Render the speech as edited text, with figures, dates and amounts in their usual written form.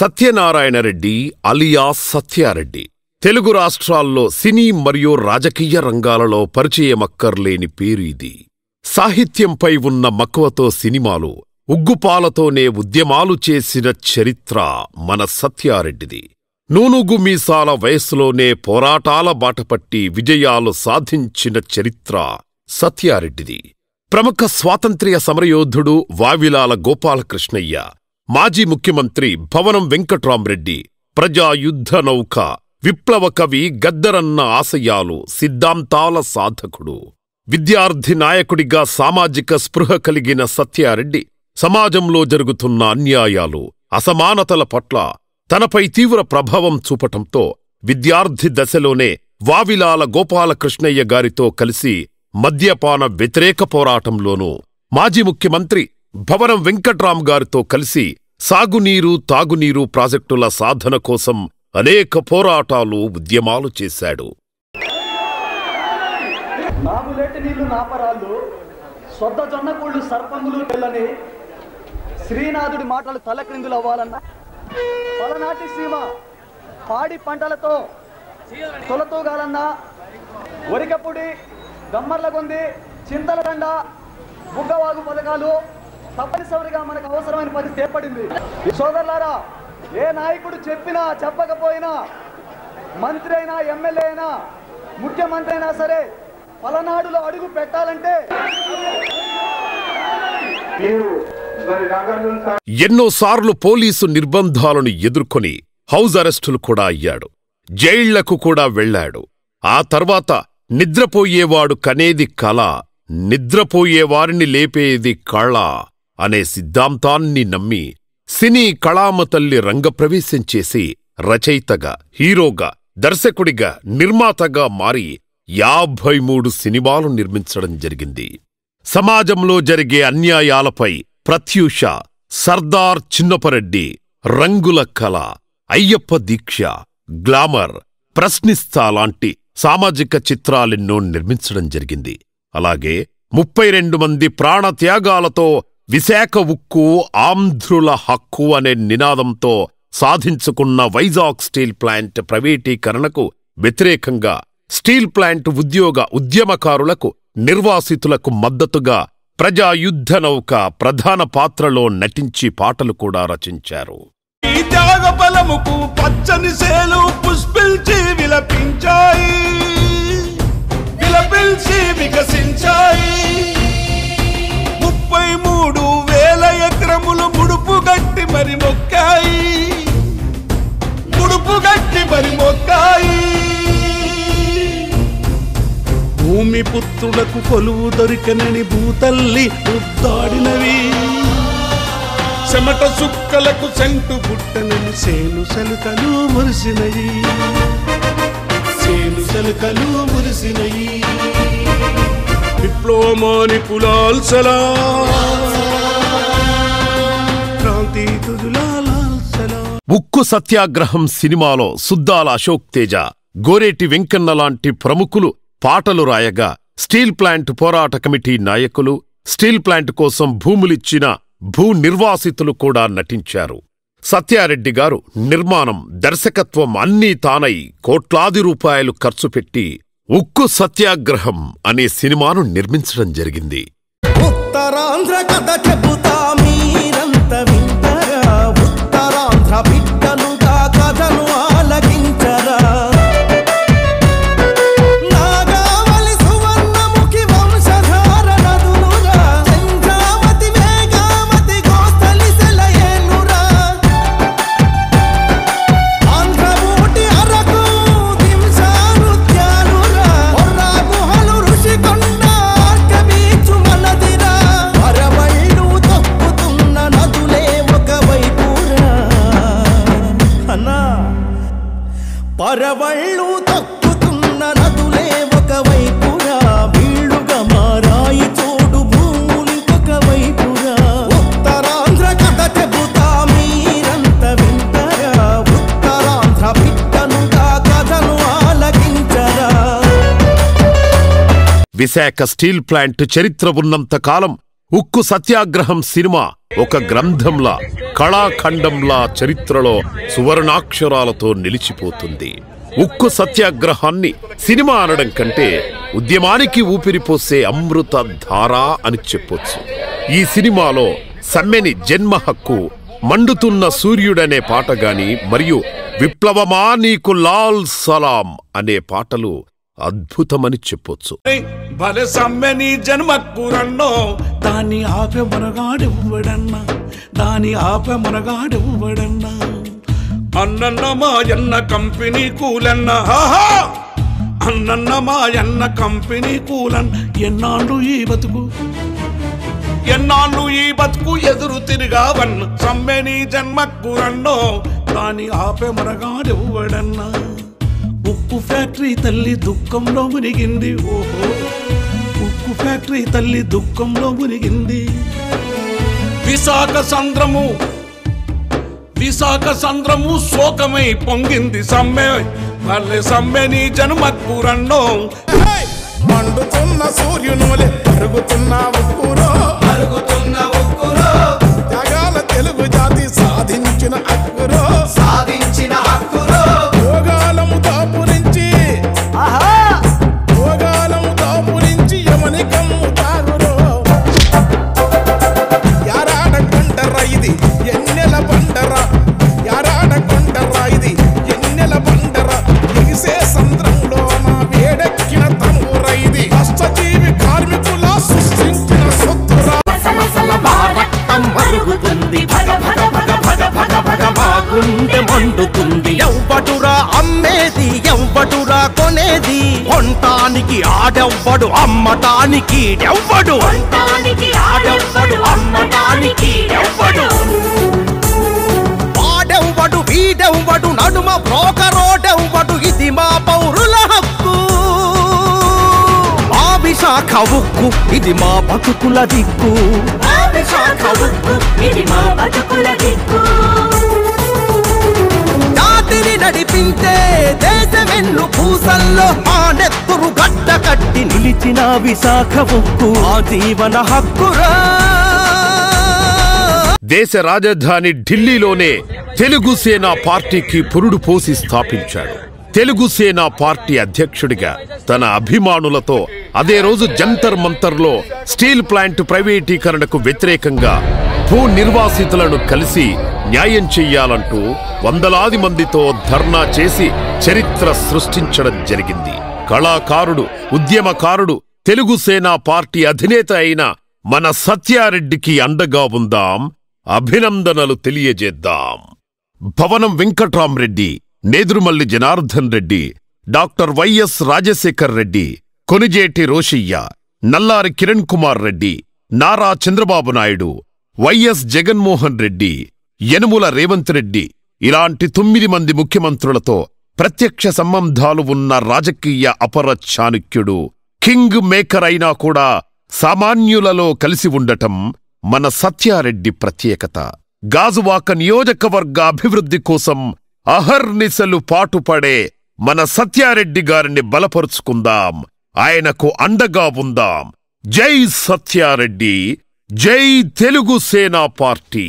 Satyanarayana Reddy alias Satya Reddy Telugu రాష్ట్రాల్లో సినీ మరియు రాజకీయ రంగాలలో పరిచయమక్కర్లేని పేరు ఇది. సాహిత్యంపై ఉన్న మక్కువతో సినిమాలు, ఉగ్గుపాలతోనే ఉద్యమాలు చేసిన చరిత్ర మన సత్యారెడ్డిది. నూనుగు మీసాల వయస్సులోనే పోరాటాల బాటపట్టి విజయాలు సాధించిన చరిత్ర సత్యారెడ్డిది. ప్రముఖ స్వాతంత్ర్య సమరయోధుడు వావిలాల గోపాలకృష్ణయ్య, మాజీ ముఖ్యమంత్రి భవనం వెంకట్రామరెడ్డి, ప్రజాయుద్ధ నౌక, విప్లవ కవి గద్దరన్న ఆశయాలు, సిద్ధాంతాల సాధకుడు. విద్యార్థి నాయకుడిగా సామాజిక స్పృహ కలిగిన సత్యారెడ్డి సమాజంలో జరుగుతున్న అన్యాయాలు, అసమానతల పట్ల తనపై తీవ్ర ప్రభావం చూపటంతో విద్యార్థి దశలోనే వావిలాల గోపాలకృష్ణయ్య గారితో కలిసి మద్యపాన వ్యతిరేక పోరాటంలోనూ, మాజీ ముఖ్యమంత్రి భవనం వెంకట్రాం గారితో కలిసి సాగునీరు, తాగునీరు ప్రాజెక్టుల సాధన కోసం అనేక పోరాటాలు, ఉద్యమాలు చేశాడు. నాగులేటి నీళ్లు నాపరాళ్ళు, సొద్ద జొన్నకూళ్ళు సర్పములు తెల్లని శ్రీనాథుడి మాటలు తలక్రిందులవ్వాలన్న పలనాటి సీమ పాడి పంటలతో తొలతూగాలన్నా ఒరికపుడి, గమ్మర్లగొంది, చింతలదండ, బుగ్గవాగు పథకాలు తప్పనిసరిగా మనకు అవసరమైన పరిస్థితి ఏర్పడింది. సోదరులారా, ఏ నాయకుడు చెప్పినా చెప్పకపోయినా, మంత్రి అయినా, ఎమ్మెల్యే అయినా, ముఖ్యమంత్రి అయినా సరే పలనాడులో అడుగు పెట్టాలంటే ఎన్నోసార్లు పోలీసు నిర్బంధాలను ఎదుర్కొని హౌస్ అరెస్టులు కూడా అయ్యాడు. జైళ్లకు కూడా వెళ్లాడు. ఆ తర్వాత నిద్రపోయేవాడు కనేది కల, నిద్రపోయేవారిని లేపేది కళ అనే సిద్ధాంతాన్ని నమ్మి సినీ కళామతల్లి రంగప్రవేశం చేసి రచయితగా, హీరోగా, దర్శకుడిగా, నిర్మాతగా మారి 53 సినిమాలు నిర్మించడం జరిగింది. సమాజంలో జరిగే అన్యాయాలపై ప్రత్యూష, సర్దార్ చిన్నపరెడ్డి, రంగుల కళ, అయ్యప్ప దీక్ష, గ్లామర్, ప్రశ్నిస్తా లాంటి సామాజిక చిత్రాలెన్నో నిర్మించడం జరిగింది. అలాగే 32 మంది ప్రాణత్యాగాలతో విశాఖ ఉక్కు ఆంధ్రుల హక్కు అనే నినాదంతో సాధించుకున్న వైజాగ్ స్టీల్ ప్లాంట్ ప్రైవేటీకరణకు వ్యతిరేకంగా స్టీల్ ప్లాంట్ ఉద్యమకారులకు, నిర్వాసితులకు మద్దతుగా ప్రజాయుద్ధ నౌక ప్రధాన పాత్రలో నటించి పాటలు కూడా రచించారు. ఈ త్యాగ బలముకు పచ్చని సేలు పుష్పిల్చి విలపించాయి, విలపిల్చి వికసించాయి. 33,000 ఎకరములు ముడుపు గట్టి మరి మొక్కాయి, ముడుపు గట్టి మరి మొక్కాయి. భూమి పుత్రులకు కొలువు దొరికనని భూతల్లి ముద్దాడినవి, చెమట సుక్కలకు సెంటు పుట్టనని సేను సలుకలు మురిసినయి, సేను సలుకలు మురిసినయి. విప్లవమాని పులాల్ సలాం, క్రాంతి తుజులాల్ సలాం. ఉక్కు సత్యాగ్రహం సినిమాలో సుద్దాల అశోక్ తేజ, గోరేటి వెంకన్న లాంటి ప్రముఖులు పాటలు రాయగా, స్టీల్ ప్లాంట్ పోరాట కమిటీ నాయకులు, స్టీల్ ప్లాంట్ కోసం భూములిచ్చిన భూ నిర్వాసితులు కూడా నటించారు. సత్యారెడ్డి గారు నిర్మాణం, దర్శకత్వం అన్నీ తానై కోట్లాది రూపాయలు ఖర్చుపెట్టి ఉక్కు సత్యాగ్రహం అనే సినిమాను నిర్మించడం జరిగింది. ఉత్తరాంధ్ర కథ చెబుతా మీరంత వింటరా, ఉత్తరాంధ్ర బిడ్డలుగా కథను ఆలకించరా. నాగావళి సువర్ణముఖి వంశధార నదులురా, చంద్రావతి వేగావతి గోస్తలి సెలయేనురా. ఆంధ్రమూటి అరకు దింసా నృత్యాలురా, ఒర్రా గుహలు ఋషికొండ ఆర్కబీచు మనదిరా. పరవళ్ళు తొక్కుతున్న నదులే ఒకవైపురా అన్నా, పరవళ్ళు తొక్కుతున్న నదులే ఒకవైపురా. వీళ్ళుగా మారాయి చోడు భూములింకొక వైపురా. ఉత్తరాంధ్ర కథ చెబుతా మీరంత వింటరా, ఉత్తరాంధ్ర బిడ్డనుగా కథను ఆలకించరా. విశాఖ స్టీల్ ప్లాంట్ చరిత్ర ఉన్నంతకాలం ఉక్కు సత్యాగ్రహం సినిమా ఒక గ్రంథంలా, కళాఖండంలా చరిత్రలో సువర్ణాక్షరాలతో నిలిచిపోతుంది. ఉక్కు సత్యాగ్రహాన్ని సినిమా అనడం కంటే ఉద్యమానికి ఊపిరిపోసే అమృత ధార అని చెప్పొచ్చు. ఈ సినిమాలో సమ్మెని జన్మ హక్కు, మండుతున్న సూర్యుడనే పాట గాని, మరియు విప్లవమా నీకు లాల్ సలాం అనే పాటలు అద్భుతమని చెప్పొచ్చు. భలే సమ్మెని జన్మక్కురన్నో, దాన్ని ఆపే మనగాడెవ్వడన్నా, దాని ఆపే మనగాడెవ్వడన్నా. అన్నన్న మాయన్న కంపెనీ కూలన్న, అన్నన్న మాయన్న కంపెనీ కూలన్. ఎన్నాళ్ళు ఈ బతుకు, ఎన్నాళ్ళు ఈ బతుకు ఎదురు తిరిగావన్న. సమ్మెని జన్మక్కురన్నో, దాని ఆపే మనగాడెవ్వడన్నా. ఉక్కు ఫ్యాక్టరీ తల్లి దుఃఖంలో మునిగింది, ఓహో ఉక్కు ఫ్యాక్టరీ తల్లి దుఃఖంలో మునిగింది. విశాఖ సంద్రము శోకమై పొంగింది. సమ్మె భలే సమ్మెని జన్మక్కురన్నో. మండుతున్న సూర్యునోలే అరుగుతున్న ఉక్కురో, అరుగుతున్న ఉక్కురో. త్యాగాల తెలుగు జాతి సాధించిన హక్కురో, సాధించిన హక్కురో. భోగాలము దాపురించి, భోగాలము దాపురించి యమని కమ్ము తాగురో. యారాడ కొండరా ఇది ఎన్నెల బండరా, యారాడ కొండరా ఇది ఎన్నెల బండరా. ఎగిసే సంద్రంలో నా వేడెక్కిన తనువుర ఇది కష్టజీవి కార్మికుల సృష్టించిన సొత్తురా. మరుగుతుంది భగ భగ భగ భగ భగ భగ బాగుండే మండుతుంది. ఎవ్వడురా అమ్మేది, ఎవ్వడురా కొనేది, కొంటానికి ఆడెవ్వడు అమ్మటానికి ఎవ్వడు, ఆడెవ్వడు అమ్మటానికి ఎవ్వడు. వాడెవ్వడు వీడెవ్వడు నడుమ బ్రోకరోడెవ్వడు, ఇది మా పౌరుల హక్కు. మా విశాఖ ఉక్కు ఇది మా బతుకుల దిక్కు, జాతిని నడిపించే దేశమెన్ను పూసల్లో మా నెత్తురు గడ్డ కట్టి నిలిచిన విశాఖ ఉక్కు ఆ జీవన హక్కురా. దేశ రాజధాని ఢిల్లీలోనే తెలుగు సేనా పార్టీకి పురుడు పోసి స్థాపించాడు. తెలుగు సేనా పార్టీ అధ్యక్షుడిగా తన అభిమానులతో అదే రోజు జంతర్ మంతర్లో స్టీల్ ప్లాంట్ ప్రైవేటీకరణకు వ్యతిరేకంగా భూ నిర్వాసితులను కలిసి న్యాయం చెయ్యాలంటూ వందలాది మందితో ధర్నా చేసి చరిత్ర సృష్టించడం జరిగింది. కళాకారుడు, ఉద్యమకారుడు, తెలుగు సేనా పార్టీ అధినేత అయిన మన సత్యారెడ్డికి అండగా ఉందాం, అభినందనలు తెలియజేద్దాం. Bhavanam Venkatramareddy, Nedurumalli Janardhan Reddy, doctor YS Rajasekhar Reddy, Konijeti Rosaiah, Nallari Kiran Kumar Reddy, Nara Chandrababu Naidu, YS Jaganmohan Reddy, Anumula Revanth Reddy ఇలాంటి 9 మంది ముఖ్యమంత్రులతో ప్రత్యక్ష సంబంధాలు ఉన్న రాజకీయ అపర చాణక్యుడు, కింగ్ మేకర్ అయినా కూడా సామాన్యులలో కలిసి ఉండటం మన సత్యారెడ్డి ప్రత్యేకత. గాజువాక నియోజకవర్గ అభివృద్ధి కోసం అహర్నిశలు పాటుపడే మన సత్యారెడ్డి గారిని బలపరుచుకుందాం, ఆయనకు అండగా ఉందాం. జై సత్యారెడ్డి, జై తెలుగు సేనా పార్టీ.